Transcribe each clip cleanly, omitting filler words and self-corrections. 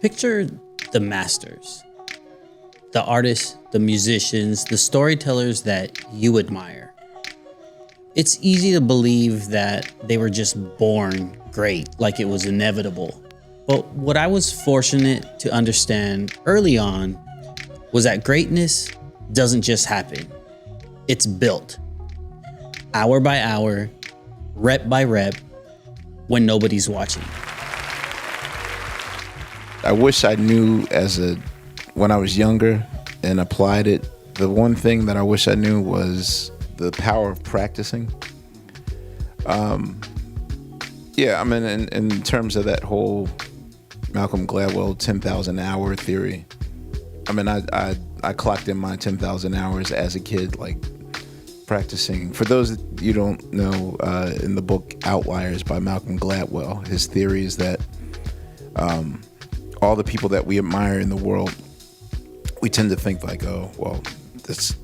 Picture the masters, the artists, the musicians, the storytellers that you admire. It's easy to believe that they were just born great, like it was inevitable. But what I was fortunate to understand early on was that greatness doesn't just happen. It's built, hour by hour, rep by rep, when nobody's watching. I wish I knew when I was younger and applied it. The one thing that I wish I knew was the power of practicing. Yeah, I mean, in terms of that whole Malcolm Gladwell 10,000 hour theory, I mean, I clocked in my 10,000 hours as a kid, like practicing. For those that you don't know, in the book Outliers by Malcolm Gladwell, his theory is that all the people that we admire in the world, we tend to think like, oh, well, this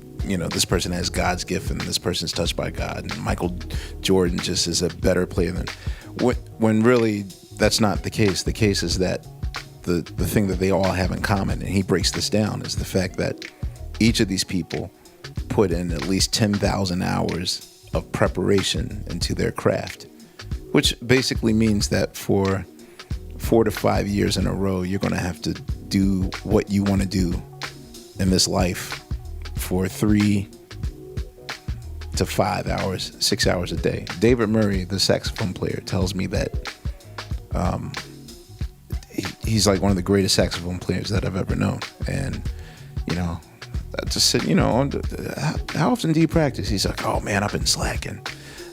person has God's gift and this person's touched by God, and Michael Jordan just is a better player than, when really that's not the case. The case is that the thing that they all have in common, and he breaks this down, is the fact that each of these people put in at least 10,000 hours of preparation into their craft, which basically means that for 4 to 5 years in a row, you're going to have to do what you want to do in this life for 3 to 5 hours, 6 hours a day. David Murray, the saxophone player, tells me that he's like one of the greatest saxophone players that I've ever known. And, I just said, how often do you practice? He's like, oh man, I've been slacking.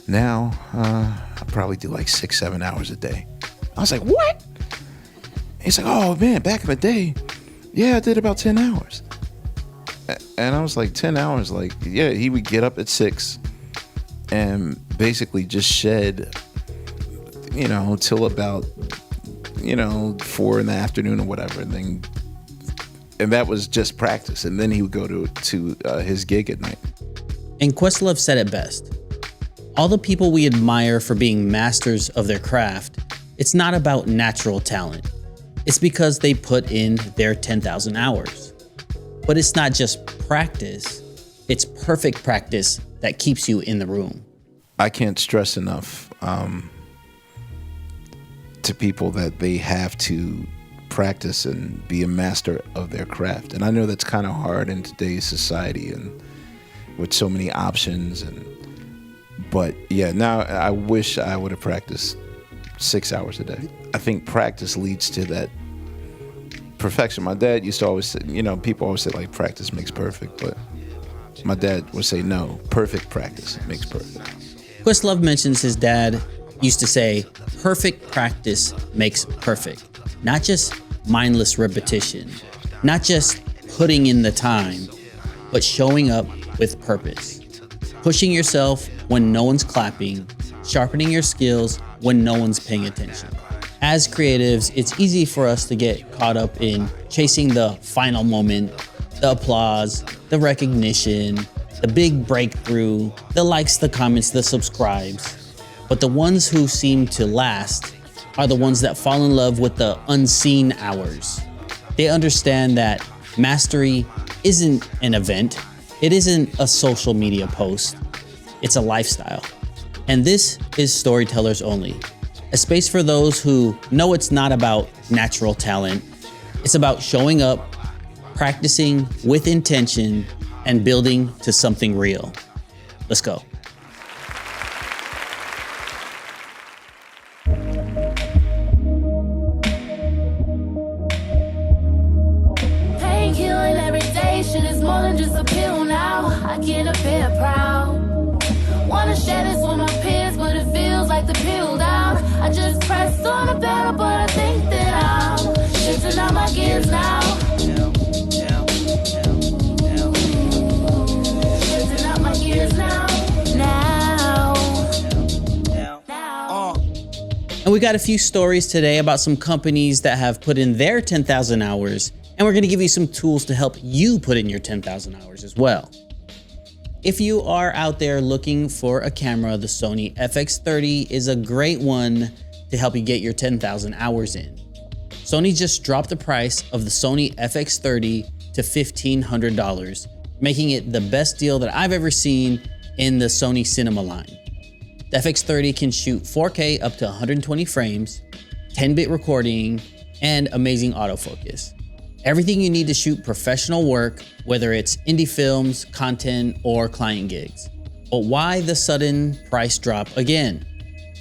Now, I probably do like 6-7 hours a day. I was like, what? He's like, oh man, back in the day, yeah, I did about 10 hours. And I was like, 10 hours, like, yeah, he would get up at 6 and basically just shed, till about, 4 in the afternoon or whatever. And that was just practice. And then he would go to his gig at night. And Questlove said it best. All the people we admire for being masters of their craft, it's not about natural talent. It's because they put in their 10,000 hours. But it's not just practice, it's perfect practice that keeps you in the room. I can't stress enough to people that they have to practice and be a master of their craft. And I know that's kind of hard in today's society and with so many options. But yeah, now I wish I would have practiced 6 hours a day. I think practice leads to that perfection. My dad used to always say, people always say like practice makes perfect, but my dad would say no, perfect practice makes perfect. Questlove mentions his dad used to say, perfect practice makes perfect. Not just mindless repetition, not just putting in the time, but showing up with purpose. Pushing yourself when no one's clapping, sharpening your skills when no one's paying attention. As creatives, it's easy for us to get caught up in chasing the final moment, the applause, the recognition, the big breakthrough, the likes, the comments, the subscribes. But the ones who seem to last are the ones that fall in love with the unseen hours. They understand that mastery isn't an event. It isn't a social media post. It's a lifestyle. And this is Storytellers Only. A space for those who know it's not about natural talent. It's about showing up, practicing with intention, and building to something real. Let's go. Painkilling every day, shit is more than just a pill now. I get a bit proud. Wanna share this with my peers, but it feels like the pill down. I just pressed on the pedal, but I think that I'm shifting out my gears now. Shifting out my gears now. And we got a few stories today about some companies that have put in their 10,000 hours, and we're gonna give you some tools to help you put in your 10,000 hours as well. If you are out there looking for a camera, the Sony FX30 is a great one to help you get your 10,000 hours in. Sony just dropped the price of the Sony FX30 to $1,500, making it the best deal that I've ever seen in the Sony cinema line. The FX30 can shoot 4K up to 120 frames, 10-bit recording, and amazing autofocus. Everything you need to shoot professional work, whether it's indie films, content, or client gigs. But why the sudden price drop again?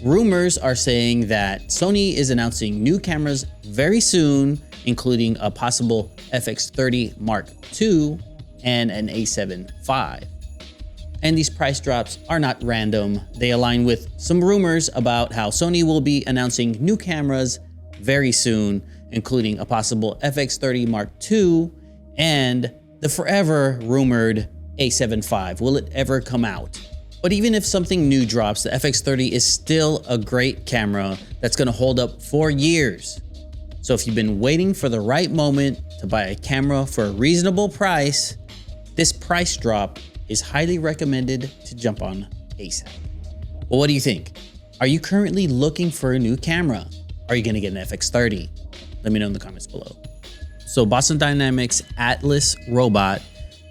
Rumors are saying that Sony is announcing new cameras very soon, including a possible FX30 Mark II and an A7 IV. And these price drops are not random. They align with some rumors about how Sony will be announcing new cameras very soon, including a possible FX30 Mark II and the forever rumored A7 V. Will it ever come out? But even if something new drops, the FX30 is still a great camera that's gonna hold up for years. So if you've been waiting for the right moment to buy a camera for a reasonable price, this price drop is highly recommended to jump on ASAP. Well, what do you think? Are you currently looking for a new camera? Are you gonna get an FX30? Let me know in the comments below. So Boston Dynamics Atlas robot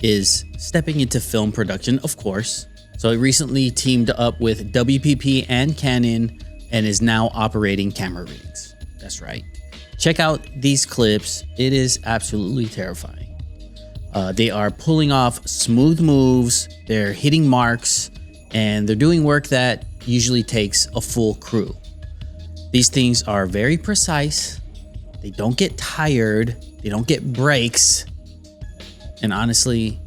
is stepping into film production, of course. So it recently teamed up with WPP and Canon and is now operating camera rigs. That's right. Check out these clips. It is absolutely terrifying. They are pulling off smooth moves, they're hitting marks, and they're doing work that usually takes a full crew. These things are very precise. They don't get tired. They don't get breaks. And honestly,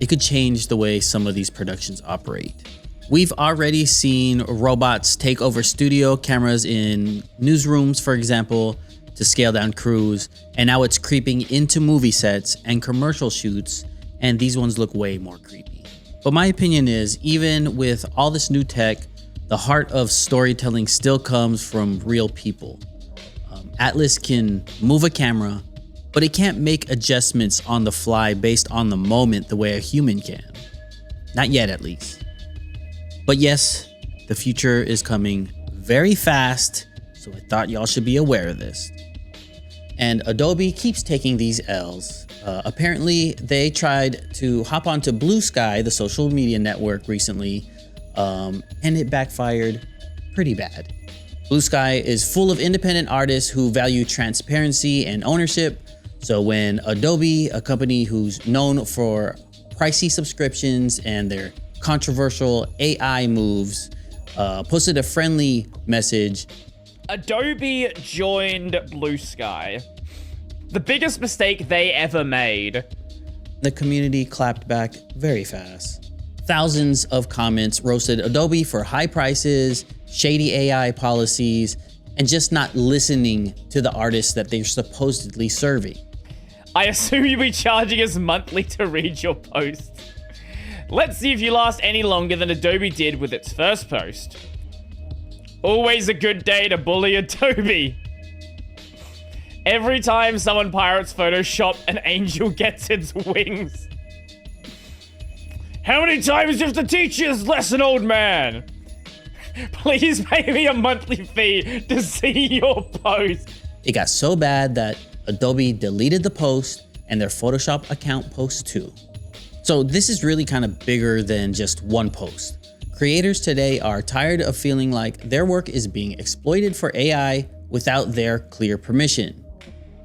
it could change the way some of these productions operate. We've already seen robots take over studio cameras in newsrooms, for example, to scale down crews, and now it's creeping into movie sets and commercial shoots, and these ones look way more creepy. But my opinion is, even with all this new tech, the heart of storytelling still comes from real people. Atlas can move a camera, but it can't make adjustments on the fly based on the moment the way a human can. Not yet, at least. But yes, the future is coming very fast, so I thought y'all should be aware of this. And Adobe keeps taking these L's. Apparently, they tried to hop onto Blue Sky, the social media network, recently, and it backfired pretty bad. Blue Sky is full of independent artists who value transparency and ownership. So when Adobe, a company who's known for pricey subscriptions and their controversial AI moves, posted a friendly message. Adobe joined Blue Sky. The biggest mistake they ever made. The community clapped back very fast. Thousands of comments roasted Adobe for high prices, shady AI policies, and just not listening to the artists that they're supposedly serving. I assume you'll be charging us monthly to read your posts. Let's see if you last any longer than Adobe did with its first post. Always a good day to bully Adobe. Every time someone pirates Photoshop, an angel gets its wings. How many times do you have to teach you this lesson, old man? Please pay me a monthly fee to see your post. It got so bad that Adobe deleted the post and their Photoshop account post too. So this is really kind of bigger than just one post. Creators today are tired of feeling like their work is being exploited for AI without their clear permission.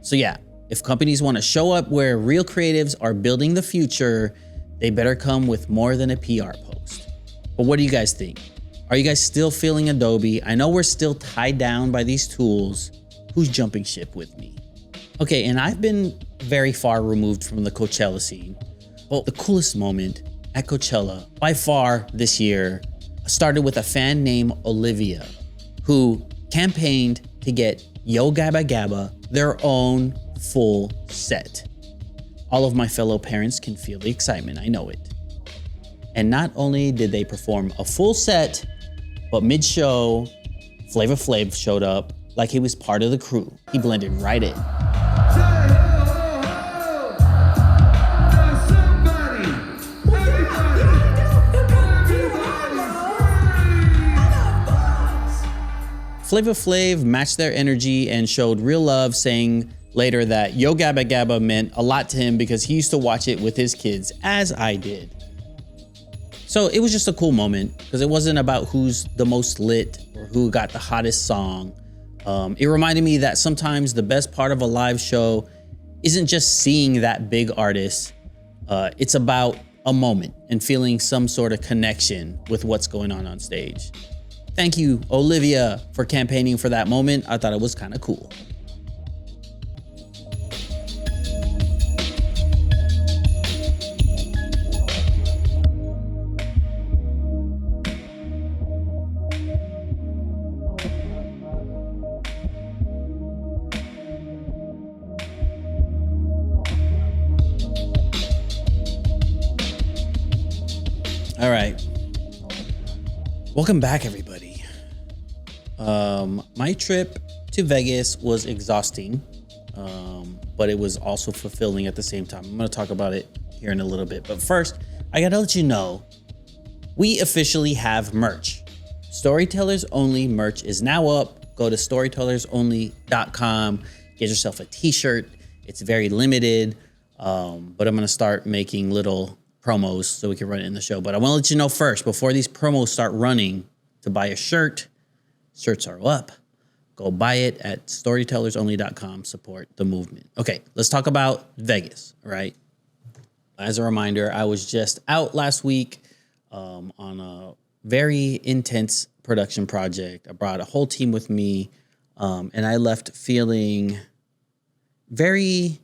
So yeah, if companies want to show up where real creatives are building the future, they better come with more than a PR post. But what do you guys think? Are you guys still feeling Adobe? I know we're still tied down by these tools. Who's jumping ship with me? Okay, and I've been very far removed from the Coachella scene. Well, the coolest moment at Coachella by far this year started with a fan named Olivia, who campaigned to get Yo Gabba Gabba their own full set. All of my fellow parents can feel the excitement, I know it. And not only did they perform a full set, but mid-show, Flava Flav showed up like he was part of the crew. He blended right in. Flava Flav matched their energy and showed real love, saying later that Yo Gabba Gabba meant a lot to him because he used to watch it with his kids, as I did. So it was just a cool moment because it wasn't about who's the most lit or who got the hottest song. It reminded me that sometimes the best part of a live show isn't just seeing that big artist. It's about a moment and feeling some sort of connection with what's going on stage. Thank you, Olivia, for campaigning for that moment. I thought it was kind of cool. All right. Welcome back, everybody. My trip to Vegas was exhausting, but it was also fulfilling at the same time. I'm going to talk about it here in a little bit. But first, I got to let you know, we officially have merch. Storytellers Only merch is now up. Go to storytellersonly.com. Get yourself a t-shirt. It's very limited, but I'm going to start making little promos so we can run it in the show. But I want to let you know first, before these promos start running, to buy a shirt. Shirts are up. Go buy it at storytellersonly.com. Support the movement. Okay, let's talk about Vegas, all right? As a reminder, I was just out last week on a very intense production project. I brought a whole team with me, and I left feeling very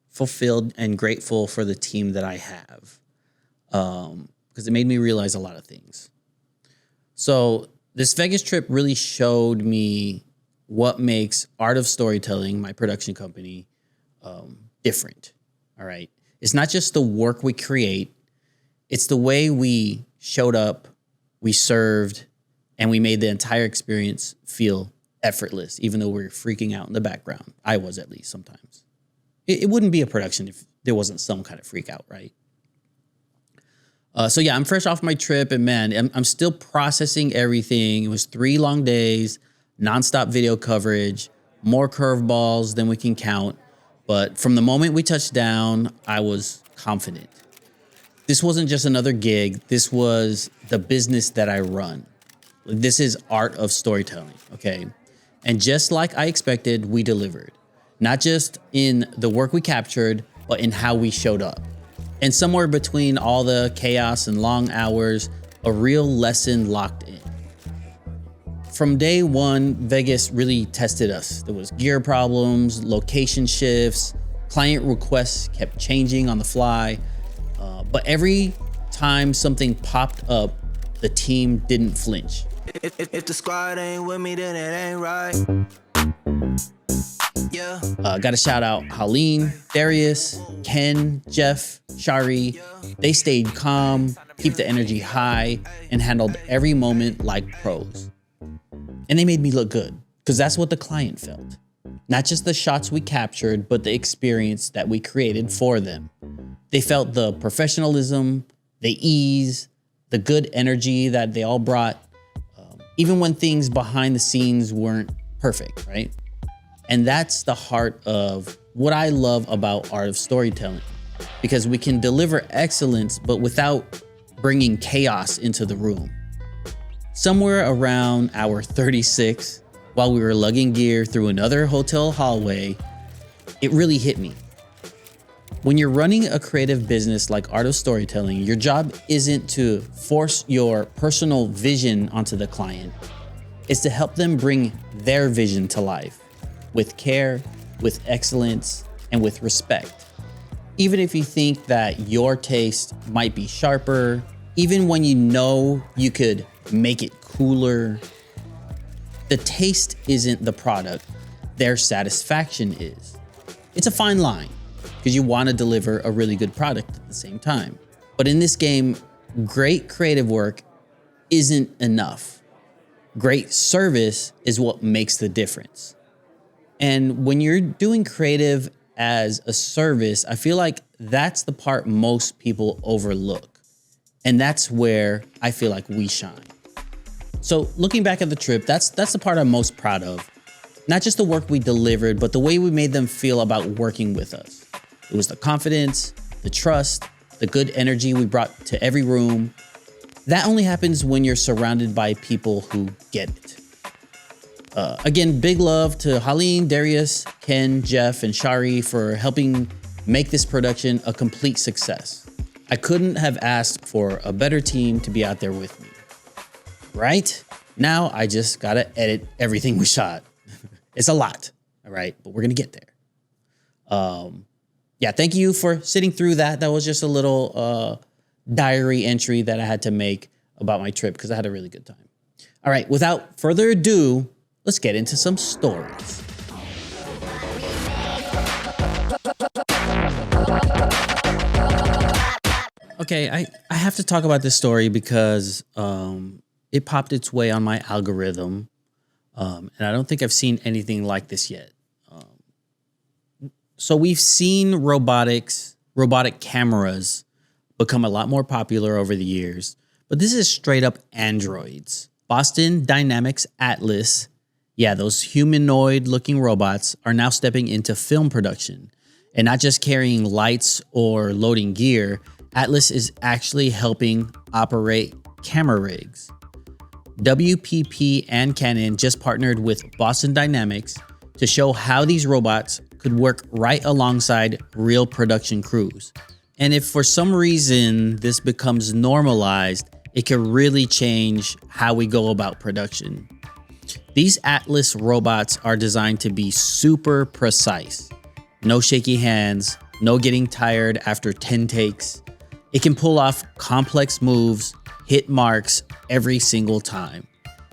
fulfilled and grateful for the team that I have. Because it made me realize a lot of things. So this Vegas trip really showed me what makes Art of Storytelling, my production company, different. All right. It's not just the work we create. It's the way we showed up, we served, and we made the entire experience feel effortless, even though we were freaking out in the background. I was, at least sometimes. It wouldn't be a production if there wasn't some kind of freak out, right? So yeah, I'm fresh off my trip, and man, I'm still processing everything. It was 3 long days, nonstop video coverage, more curveballs than we can count. But from the moment we touched down, I was confident. This wasn't just another gig. This was the business that I run. This is Art of Storytelling, okay? And just like I expected, we delivered. Not just in the work we captured, but in how we showed up. And somewhere between all the chaos and long hours, a real lesson locked in. From day one, Vegas really tested us. There was gear problems, location shifts, client requests kept changing on the fly. But every time something popped up, the team didn't flinch. If the squad ain't with me, then it ain't right. Yeah. Got to shout out Haleen, Darius, Ken, Jeff, Shari. They stayed calm, keep the energy high, and handled every moment like pros. And they made me look good, because that's what the client felt. Not just the shots we captured, but the experience that we created for them. They felt the professionalism, the ease, the good energy that they all brought, even when things behind the scenes weren't perfect, right? And that's the heart of what I love about Art of Storytelling, because we can deliver excellence, but without bringing chaos into the room. Somewhere around hour 36, while we were lugging gear through another hotel hallway, it really hit me. When you're running a creative business like Art of Storytelling, your job isn't to force your personal vision onto the client. It's to help them bring their vision to life. With care, with excellence, and with respect. Even if you think that your taste might be sharper, even when you know you could make it cooler, the taste isn't the product, their satisfaction is. It's a fine line, because you want to deliver a really good product at the same time. But in this game, great creative work isn't enough. Great service is what makes the difference. And when you're doing creative as a service, I feel like that's the part most people overlook. And that's where I feel like we shine. So looking back at the trip, that's the part I'm most proud of. Not just the work we delivered, but the way we made them feel about working with us. It was the confidence, the trust, the good energy we brought to every room. That only happens when you're surrounded by people who get it. Again, big love to Haleen, Darius, Ken, Jeff, and Shari for helping make this production a complete success. I couldn't have asked for a better team to be out there with me. Right? Now I just gotta edit everything we shot. It's a lot, all right? But we're gonna get there. Yeah, thank you for sitting through that. That was just a little diary entry that I had to make about my trip because I had a really good time. All right, without further ado, let's get into some stories. Okay, I have to talk about this story because it popped its way on my algorithm, and I don't think I've seen anything like this yet. So we've seen robotic cameras become a lot more popular over the years, but this is straight up androids. Boston Dynamics Atlas, yeah, those humanoid-looking robots are now stepping into film production, and not just carrying lights or loading gear. Atlas is actually helping operate camera rigs. WPP and Canon just partnered with Boston Dynamics to show how these robots could work right alongside real production crews. And if for some reason this becomes normalized, it could really change how we go about production. These Atlas robots are designed to be super precise. No shaky hands, no getting tired after 10 takes. It can pull off complex moves, hit marks every single time,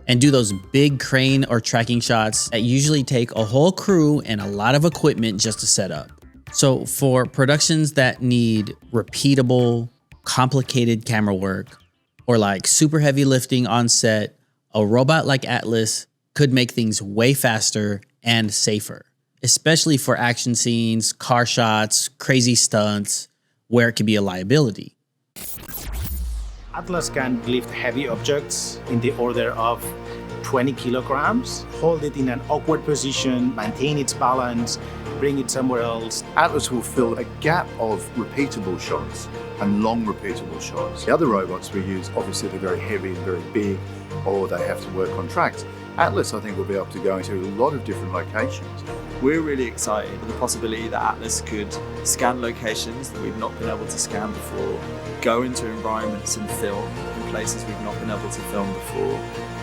and do those big crane or tracking shots that usually take a whole crew and a lot of equipment just to set up. So for productions that need repeatable, complicated camera work, or like super heavy lifting on set, a robot like Atlas could make things way faster and safer, especially for action scenes, car shots, crazy stunts, where it could be a liability. Atlas can lift heavy objects in the order of 20 kilograms, hold it in an awkward position, maintain its balance, bring it somewhere else. Atlas will fill a gap of repeatable shots and long repeatable shots. The other robots we use, obviously they're very heavy and very big, or they have to work on tracks. Atlas, I think, will be able to go into a lot of different locations. We're really excited with the possibility that Atlas could scan locations that we've not been able to scan before, go into environments and film in places we've not been able to film before.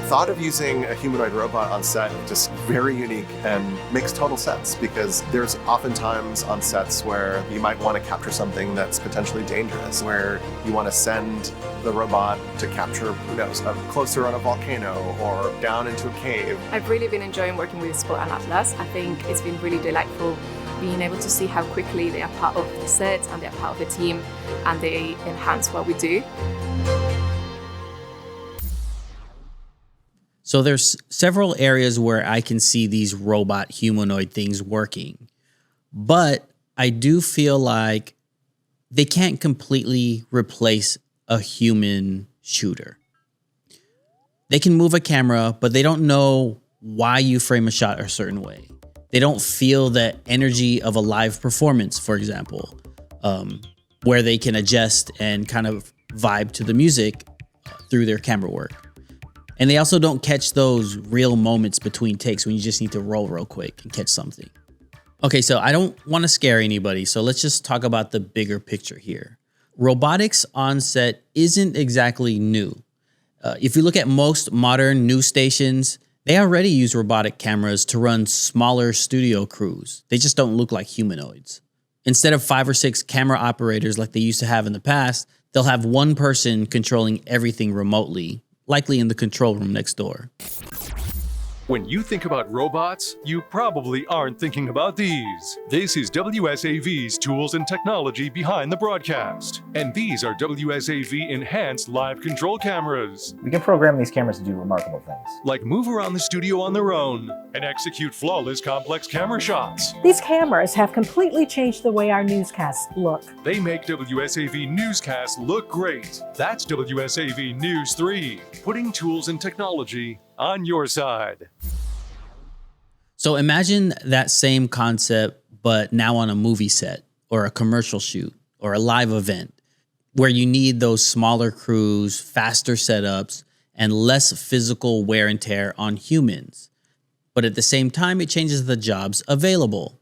Thought of using a humanoid robot on set, just very unique and makes total sense, because there's oftentimes on sets where you might want to capture something that's potentially dangerous, where you want to send the robot to capture, who knows, up closer on a volcano or down into a cave. I've really been enjoying working with Spot and Atlas. I think it's been really delightful being able to see how quickly they are part of the set and they're part of the team and they enhance what we do. So there's several areas where I can see these robot humanoid things working, but I do feel like they can't completely replace a human shooter. They can move a camera, but they don't know why you frame a shot a certain way. They don't feel the energy of a live performance, for example, where they can adjust and kind of vibe to the music through their camera work. And they also don't catch those real moments between takes when you just need to roll real quick and catch something. Okay, so I don't want to scare anybody, so let's just talk about the bigger picture here. Robotics on set isn't exactly new. If you look at most modern news stations, they already use robotic cameras to run smaller studio crews. They just don't look like humanoids. Instead of 5 or 6 camera operators like they used to have in the past, they'll have one person controlling everything remotely, likely in the control room next door. When you think about robots, you probably aren't thinking about these. This is WSAV's tools and technology behind the broadcast. And these are WSAV enhanced live control cameras. We can program these cameras to do remarkable things. Like move around the studio on their own and execute flawless complex camera shots. These cameras have completely changed the way our newscasts look. They make WSAV newscasts look great. That's WSAV News 3, putting tools and technology on your side. So imagine that same concept, but now on a movie set or a commercial shoot or a live event where you need those smaller crews, faster setups, and less physical wear and tear on humans. But at the same time, it changes the jobs available.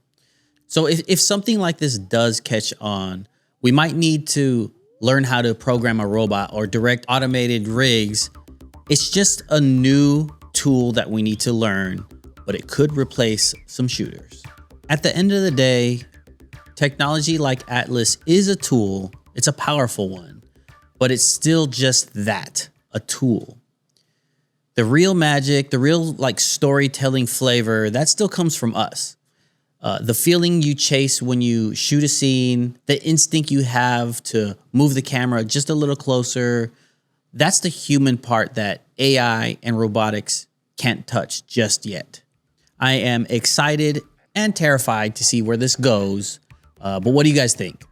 So if something like this does catch on, we might need to learn how to program a robot or direct automated rigs. It's just a new tool that we need to learn, but it could replace some shooters. At the end of the day, technology like Atlas is a tool. It's a powerful one, but it's still just that, a tool. The real magic, the real storytelling flavor, that still comes from us. The feeling you chase when you shoot a scene, the instinct you have to move the camera just a little closer, that's the human part that AI and robotics can't touch just yet. I am excited and terrified to see where this goes. But what do you guys think?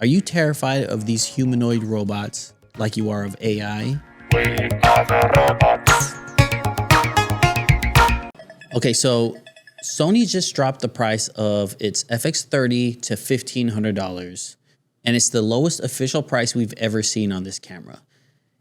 Are you terrified of these humanoid robots like you are of AI? We are the robots. Okay, so Sony just dropped the price of its FX30 to $1,500, and it's the lowest official price we've ever seen on this camera.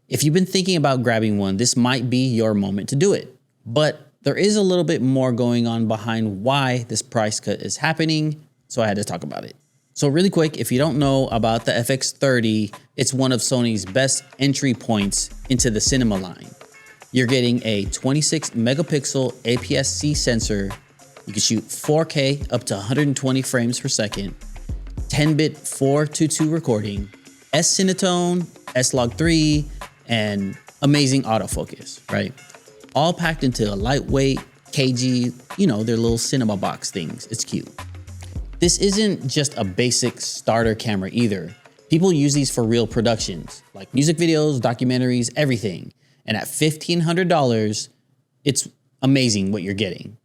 If you've been thinking about grabbing one, this might be your moment to do it. But there is a little bit more going on behind why this price cut is happening, so I had to talk about it. So really quick, if you don't know about the FX30, it's one of Sony's best entry points into the cinema line. You're getting a 26 megapixel APS-C sensor. You can shoot 4K up to 120 frames per second, 10-bit 422 recording, S-Cinetone, S-Log3, and amazing autofocus, right? All packed into a lightweight, cagey, their little cinema box things. It's cute. This isn't just a basic starter camera either. People use these for real productions, like music videos, documentaries, everything. And at $1,500, it's amazing what you're getting.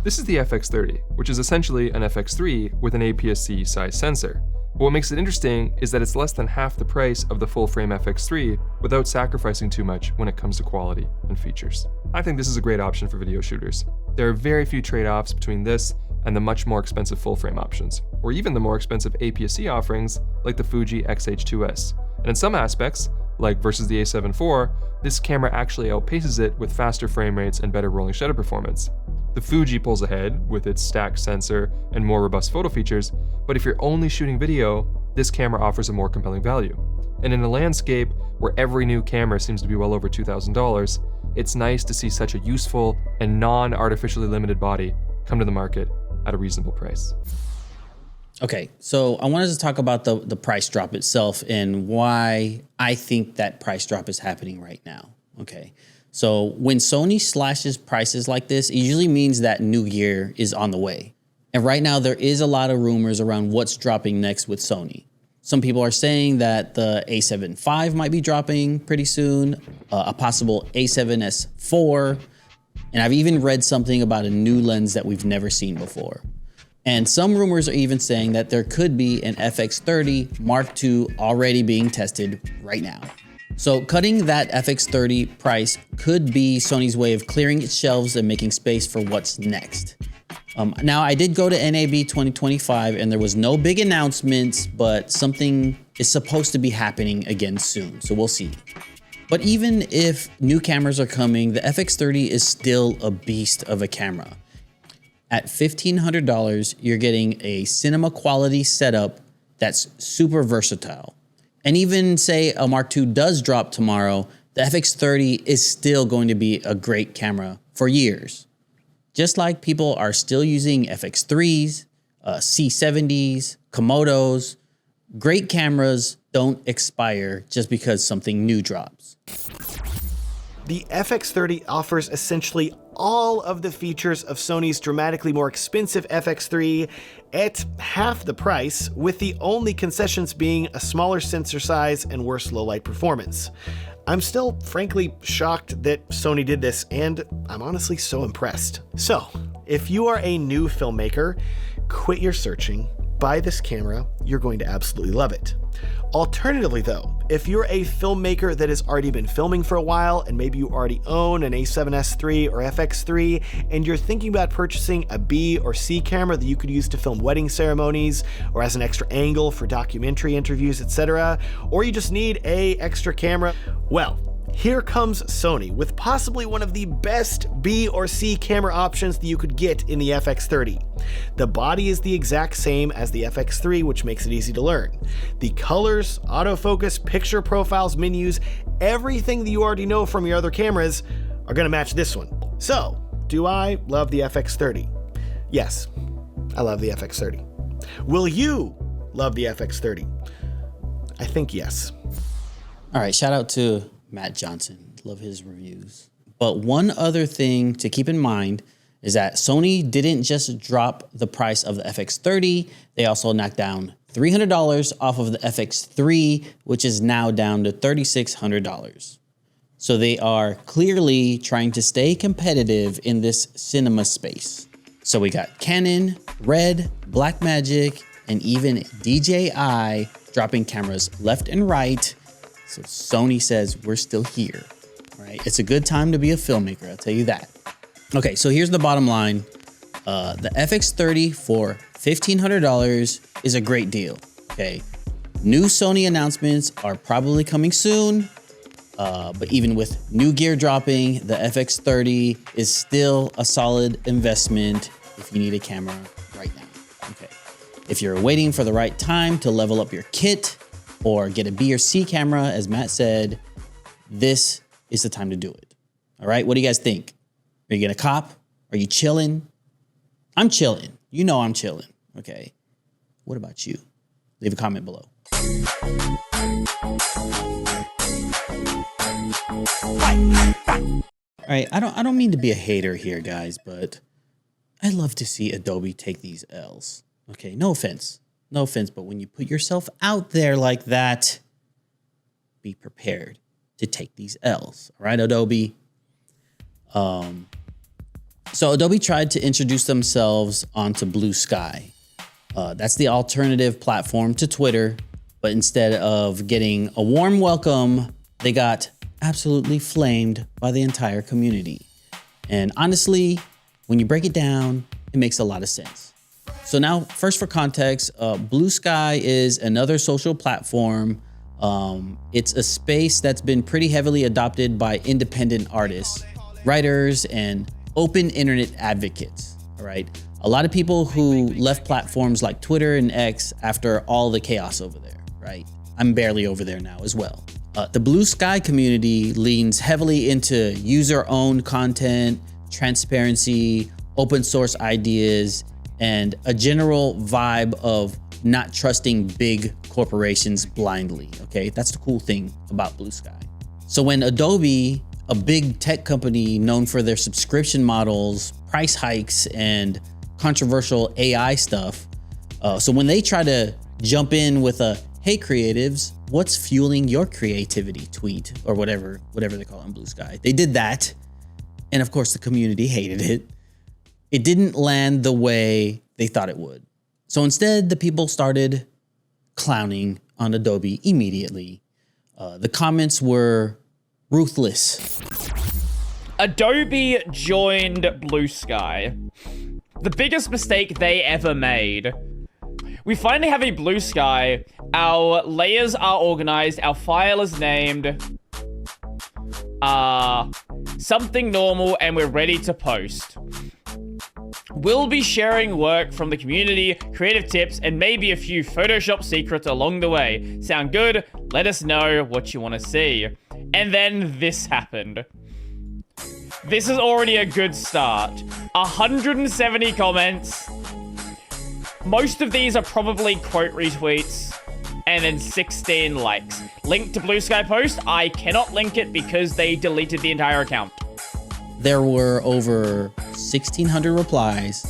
This is the FX30, which is essentially an FX3 with an APS-C size sensor. But what makes it interesting is that it's less than half the price of the full-frame FX3 without sacrificing too much when it comes to quality and features. I think this is a great option for video shooters. There are very few trade-offs between this and the much more expensive full-frame options, or even the more expensive APS-C offerings like the Fuji X-H2S. And in some aspects, like versus the A7 IV, this camera actually outpaces it with faster frame rates and better rolling shutter performance. The Fuji pulls ahead with its stacked sensor and more robust photo features, but if you're only shooting video, this camera offers a more compelling value. And in a landscape where every new camera seems to be well over $2,000, it's nice to see such a useful and non-artificially limited body come to the market at a reasonable price. Okay, so I wanted to talk about the price drop itself and why I think that price drop is happening right now. Okay, so when Sony slashes prices like this, it usually means that new gear is on the way. And right now there is a lot of rumors around what's dropping next with Sony. Some people are saying that the A7 IV might be dropping pretty soon, a possible A7S IV, and I've even read something about a new lens that we've never seen before. And some rumors are even saying that there could be an FX30 Mark II already being tested right now. So cutting that FX30 price could be Sony's way of clearing its shelves and making space for what's next. Now, I did go to NAB 2025 and there was no big announcements, but something is supposed to be happening again soon, so we'll see. But even if new cameras are coming, the FX30 is still a beast of a camera. At $1,500, you're getting a cinema quality setup that's super versatile. And even say a Mark II does drop tomorrow, the FX30 is still going to be a great camera for years. Just like people are still using FX3s, C70s, Komodos, great cameras don't expire just because something new drops. the FX30 offers essentially all of the features of Sony's dramatically more expensive FX3 at half the price, with the only concessions being a smaller sensor size and worse low-light performance. I'm still frankly shocked that Sony did this, and I'm honestly so impressed. So, if you are a new filmmaker, quit your searching, buy this camera, you're going to absolutely love it. Alternatively though, if you're a filmmaker that has already been filming for a while and maybe you already own an A7S III or FX3 and you're thinking about purchasing a B or C camera that you could use to film wedding ceremonies or as an extra angle for documentary interviews, etc., or you just need a extra camera, well, here comes Sony with possibly one of the best B or C camera options that you could get in the FX30. The body is the exact same as the FX3, which makes it easy to learn. The colors, autofocus, picture profiles, menus, everything that you already know from your other cameras are going to match this one. So, do I love the FX30? Yes, I love the FX30. Will you love the FX30? I think yes. All right, shout out to Matt Johnson. Love his reviews. But one other thing to keep in mind is that Sony didn't just drop the price of the FX30, they also knocked down $300 off of the FX3, which is now down to $3,600. So they are clearly trying to stay competitive in this cinema space. So we got Canon, Red, Blackmagic, and even DJI dropping cameras left and right. So Sony says we're still here, right? It's a good time to be a filmmaker, I'll tell you that. Okay, so here's the bottom line. The FX30 for $1,500 is a great deal, okay? New Sony announcements are probably coming soon, but even with new gear dropping, the FX30 is still a solid investment if you need a camera right now, okay? If you're waiting for the right time to level up your kit, or get a B or C camera, as Matt said, this is the time to do it. All right, what do you guys think? Are you gonna cop? Are you chilling? I'm chilling. You know I'm chilling, okay? What about you? Leave a comment below. All right, I don't mean to be a hater here, guys, but I love to see Adobe take these L's. Okay, no offense. No offense, but when you put yourself out there like that, be prepared to take these L's. All right, Adobe. So Adobe tried to introduce themselves onto Blue Sky. That's the alternative platform to Twitter, but instead of getting a warm welcome, they got absolutely flamed by the entire community. And honestly, when you break it down, it makes a lot of sense. So now, first for context, Blue Sky is another social platform. It's a space that's been pretty heavily adopted by independent artists, writers, and open internet advocates, all right? A lot of people who left platforms like Twitter and X after all the chaos over there, right? I'm barely over there now as well. The Blue Sky community leans heavily into user-owned content, transparency, open source ideas, and a general vibe of not trusting big corporations blindly, okay? That's the cool thing about Blue Sky. So when Adobe, a big tech company known for their subscription models, price hikes, and controversial AI stuff, so when they try to jump in with a, hey creatives, what's fueling your creativity tweet, or whatever they call it on Blue Sky, they did that, and of course the community hated it. It didn't land the way they thought it would. So instead, the people started clowning on Adobe immediately. The comments were ruthless. Adobe joined Blue Sky. The biggest mistake they ever made. We finally have a Blue Sky. Our layers are organized. Our file is named something normal, and we're ready to post. We'll be sharing work from the community, creative tips, and maybe a few Photoshop secrets along the way. Sound good? Let us know what you want to see. And then this happened. This is already a good start. 170 comments. Most of these are probably quote retweets. and then 16 likes. Link to Blue Sky post, I cannot link it because they deleted the entire account. There were over 1,600 replies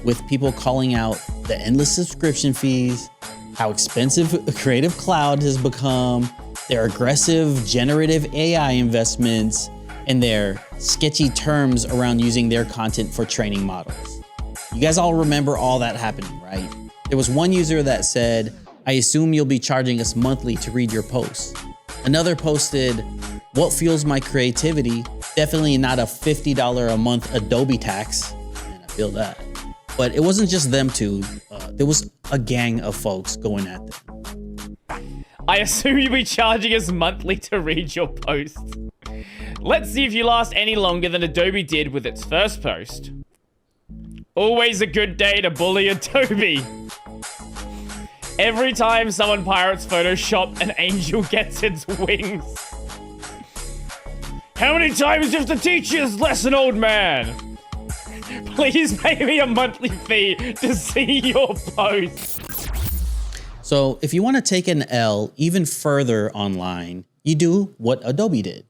with people calling out the endless subscription fees, how expensive Creative Cloud has become, their aggressive generative AI investments, and their sketchy terms around using their content for training models. You guys all remember all that happening, right? There was one user that said, "I assume you'll be charging us monthly to read your posts." Another posted, "What fuels my creativity? Definitely not a $50 a month Adobe tax." And I feel that. But it wasn't just them two. There was a gang of folks going at them. I assume you'll be charging us monthly to read your posts. Let's see if you last any longer than Adobe did with its first post. Always a good day to bully Adobe. Every time someone pirates Photoshop, an angel gets its wings. How many times do you have to teach this lesson, old man? Please pay me a monthly fee to see your posts. So if you want to take an L even further online, you do what Adobe did.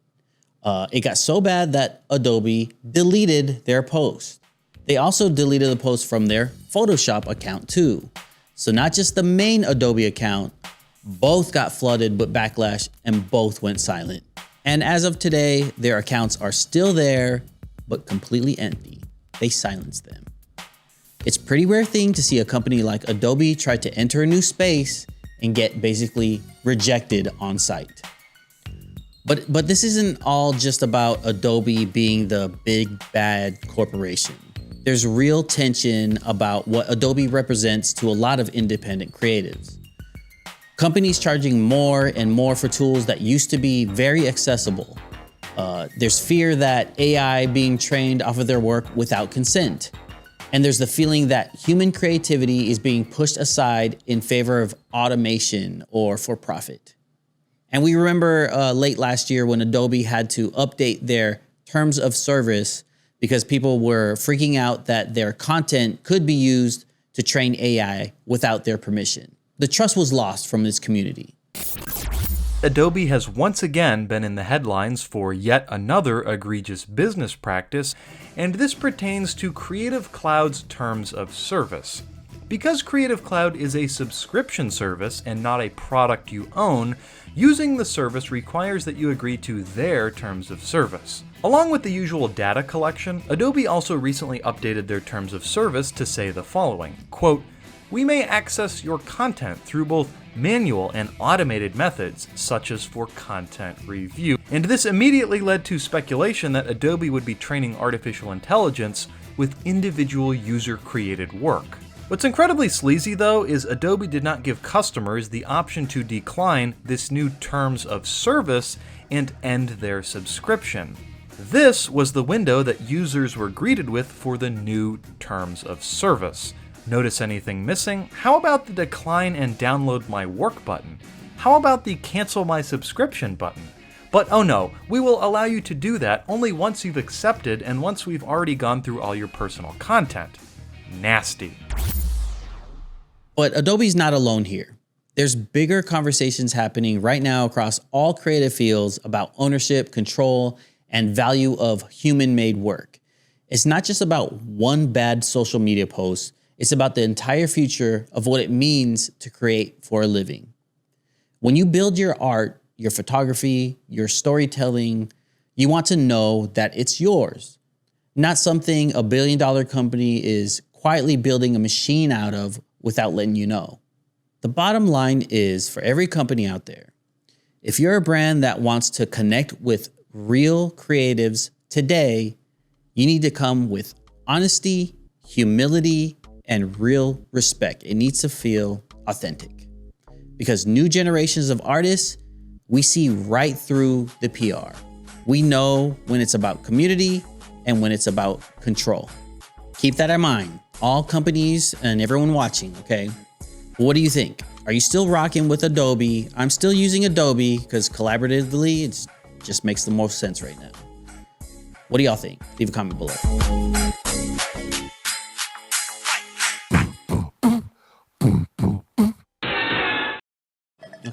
It got so bad that Adobe deleted their post. They also deleted the post from their Photoshop account too. So not just the main Adobe account, both got flooded with backlash and both went silent. And as of today, their accounts are still there, but completely empty. They silenced them. It's a pretty rare thing to see a company like Adobe try to enter a new space and get basically rejected on site. But this isn't all just about Adobe being the big bad corporation. There's real tension about what Adobe represents to a lot of independent creatives. Companies charging more and more for tools that used to be very accessible. There's fear that AI being trained off of their work without consent. And there's the feeling that human creativity is being pushed aside in favor of automation or for profit. And we remember late last year when Adobe had to update their terms of service because people were freaking out that their content could be used to train AI without their permission. The trust was lost from this community. Adobe has once again been in the headlines for yet another egregious business practice, and this pertains to Creative Cloud's terms of service. Because Creative Cloud is a subscription service and not a product you own, using the service requires that you agree to their terms of service. Along with the usual data collection, Adobe also recently updated their terms of service to say the following, quote, "We may access your content through both manual and automated methods, such as for content review." And this immediately led to speculation that Adobe would be training artificial intelligence with individual user-created work. What's incredibly sleazy though is Adobe did not give customers the option to decline this new terms of service and end their subscription. This was the window that users were greeted with for the new terms of service. Notice anything missing? How about the decline and download my work button? How about the cancel my subscription button? But oh no, we will allow you to do that only once you've accepted and once we've already gone through all your personal content. Nasty. But Adobe's not alone here. There's bigger conversations happening right now across all creative fields about ownership, control, and value of human-made work. It's not just about one bad social media post, it's about the entire future of what it means to create for a living. When you build your art, your photography, your storytelling, you want to know that it's yours, not something a billion-dollar company is quietly building a machine out of without letting you know. The bottom line is, for every company out there, if you're a brand that wants to connect with real creatives today, you need to come with honesty, humility, and real respect. It needs to feel authentic. Because new generations of artists, we see right through the PR. We know when it's about community and when it's about control. Keep that in mind, all companies and everyone watching, okay? What do you think? Are you still rocking with Adobe? I'm still using Adobe because collaboratively, it just makes the most sense right now. What do y'all think? Leave a comment below.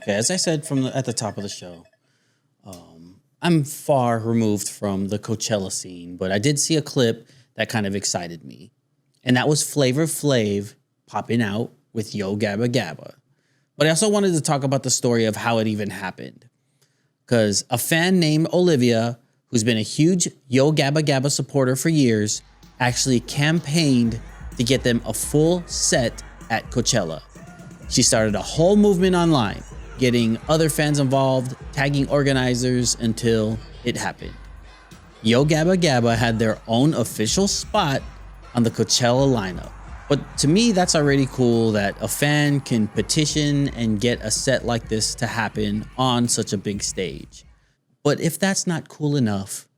Okay, as I said at the top of the show, I'm far removed from the Coachella scene, but I did see a clip that kind of excited me. And that was Flavor Flav popping out with Yo Gabba Gabba. But I also wanted to talk about the story of how it even happened. Because a fan named Olivia, who's been a huge Yo Gabba Gabba supporter for years, actually campaigned to get them a full set at Coachella. She started a whole movement online, getting other fans involved, tagging organizers until it happened. Yo Gabba Gabba had their own official spot on the Coachella lineup. But to me, that's already cool that a fan can petition and get a set like this to happen on such a big stage. But if that's not cool enough,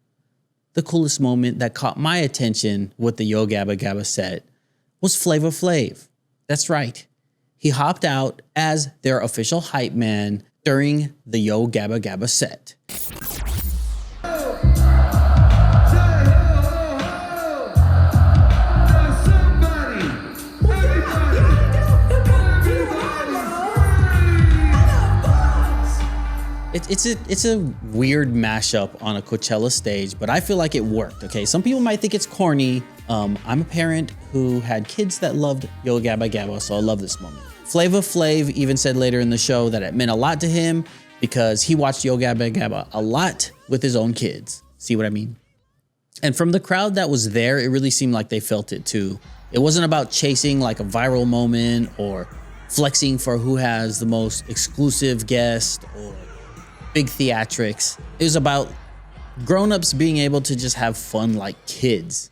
the coolest moment that caught my attention with the Yo Gabba Gabba set was Flava Flav. That's right. He hopped out as their official hype man during the Yo Gabba Gabba set. It's a weird mashup on a Coachella stage, but I feel like it worked, okay? Some people might think it's corny. I'm a parent who had kids that loved Yo Gabba Gabba, so I love this moment. Flava Flav even said later in the show that it meant a lot to him because he watched Yo Gabba Gabba a lot with his own kids. See what I mean? And from the crowd that was there, it really seemed like they felt it too. It wasn't about chasing like a viral moment or flexing for who has the most exclusive guest or big theatrics. It was about grown-ups being able to just have fun like kids.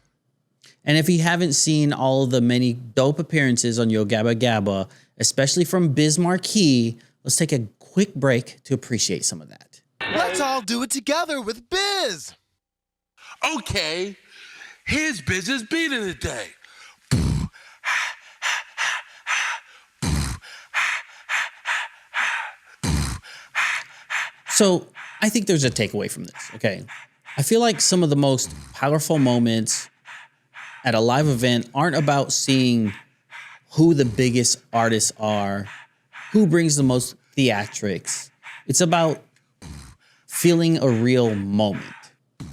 And if you haven't seen all of the many dope appearances on Yo Gabba Gabba, especially from Biz Marquee, let's take a quick break to appreciate some of that. Let's all do it together with Biz. Okay, here's Biz's beat of the day. So I think there's a takeaway from this, okay? I feel like some of the most powerful moments at a live event aren't about seeing who the biggest artists are, who brings the most theatrics. It's about feeling a real moment.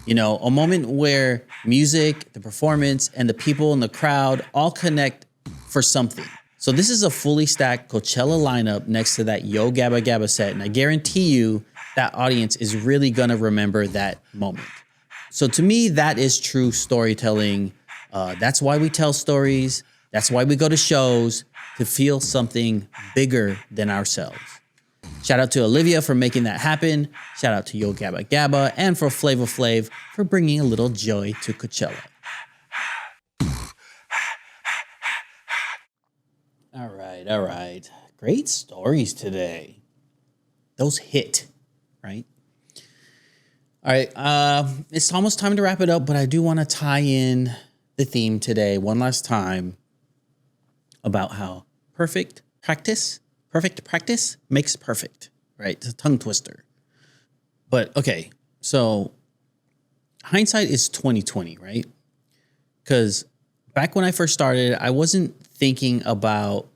You know, a moment where music, the performance, and the people in the crowd all connect for something. So this is a fully stacked Coachella lineup next to that Yo Gabba Gabba set, and I guarantee you that audience is really gonna remember that moment. So to me, that is true storytelling. That's why we tell stories. That's why we go to shows, to feel something bigger than ourselves. Shout out to Olivia for making that happen. Shout out to Yo Gabba Gabba and for Flava Flav for bringing a little joy to Coachella. All right. Great stories today. Those hit, right? All right, it's almost time to wrap it up, but I do want to tie in the theme today one last time about how perfect practice makes perfect, right? It's a tongue twister. But okay, so hindsight is 2020, right? Because back when I first started, I wasn't thinking about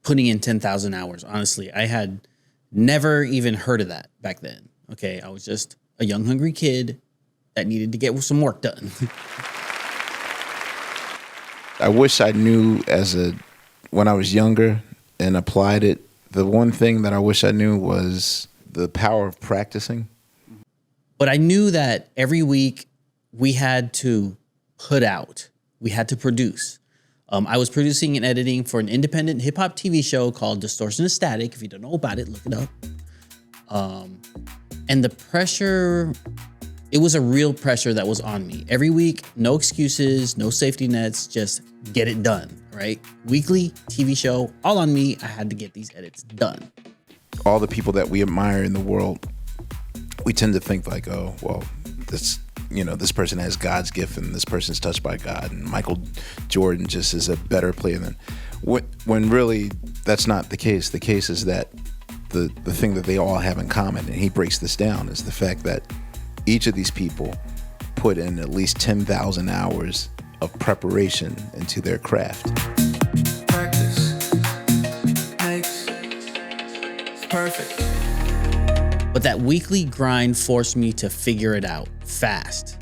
putting in 10,000 hours. Honestly, I had never even heard of that back then. Okay, I was just a young, hungry kid that needed to get some work done. I wish I knew when I was younger and applied it. The one thing that I wish I knew was the power of practicing. But I knew that every week we had to put out, we had to produce. I was producing and editing for an independent hip hop TV show called Distortion and Static. If you don't know about it, look it up. And the pressure, it was a real pressure that was on me. Every week, no excuses, no safety nets, just get it done, right? Weekly TV show, all on me. I had to get these edits done. All the people that we admire in the world, we tend to think like, oh, well, this person has God's gift and this person's touched by God, and Michael Jordan just is a better player than, when really that's not the case. The case is that the thing that they all have in common, and he breaks this down, is the fact that each of these people put in at least 10,000 hours of preparation into their craft. Practice makes perfect. But that weekly grind forced me to figure it out fast.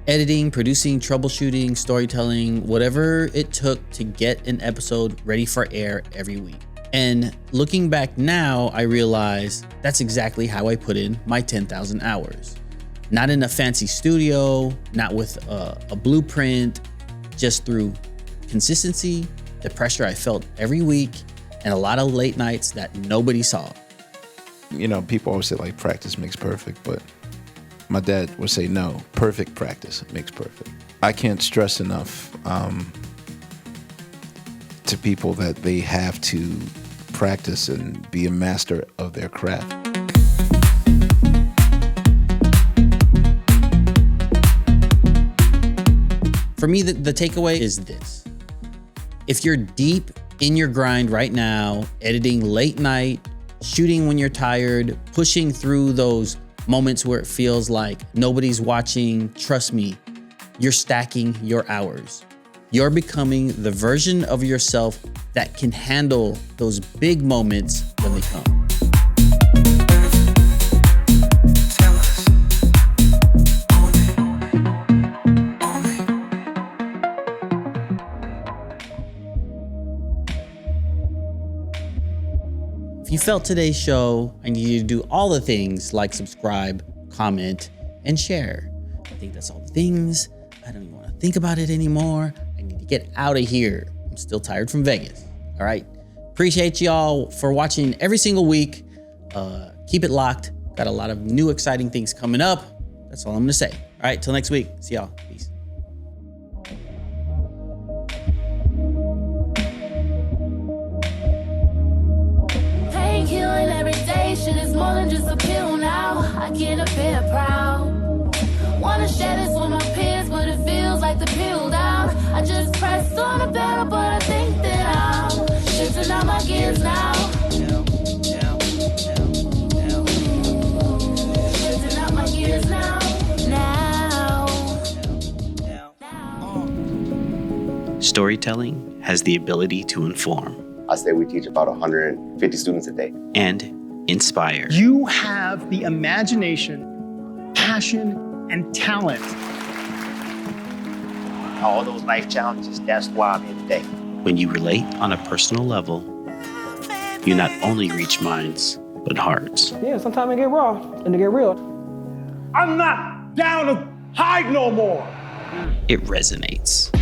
Editing, producing, troubleshooting, storytelling, whatever it took to get an episode ready for air every week. And looking back now, I realize that's exactly how I put in my 10,000 hours. Not in a fancy studio, not with a blueprint, just through consistency, the pressure I felt every week, and a lot of late nights that nobody saw. You know, people always say like practice makes perfect, but my dad would say no, perfect practice makes perfect. I can't stress enough to people that they have to practice and be a master of their craft. For me, the takeaway is this. If you're deep in your grind right now, editing late night, shooting when you're tired, pushing through those moments where it feels like nobody's watching, trust me, you're stacking your hours. You're becoming the version of yourself that can handle those big moments when they come. If you felt today's show, I need you to do all the things like subscribe, comment, and share. I think that's all the things. I don't even want to think about it anymore. I need to get out of here. I'm still tired from Vegas. All right. Appreciate y'all for watching every single week. Keep it locked. Got a lot of new exciting things coming up. That's all I'm going to say. All right. Till next week. See y'all. Peace. Killing every day, shit is more than just a pill now. I get a bit proud. Wanna share this with my peers, but it feels like the pill down. I just pressed on the pedal, but I think that I'm shifting out my gears now. Shifting out my gears now. Storytelling has the ability to inform. I say we teach about 150 students a day. And inspire. You have the imagination, passion, and talent. All those life challenges, that's why I'm here today. When you relate on a personal level, you not only reach minds, but hearts. Yeah, sometimes it get raw and it get real. I'm not down to hide no more. It resonates.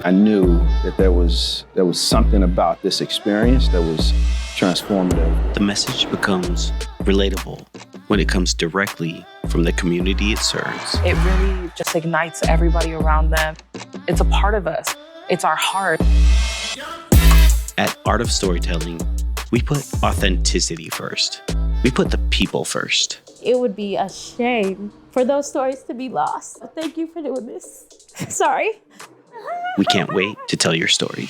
I knew that there was something about this experience that was transformative. The message becomes relatable when it comes directly from the community it serves. It really just ignites everybody around them. It's a part of us. It's our heart. At Art of Storytelling, we put authenticity first. We put the people first. It would be a shame for those stories to be lost. Thank you for doing this. Sorry. We can't wait to tell your story.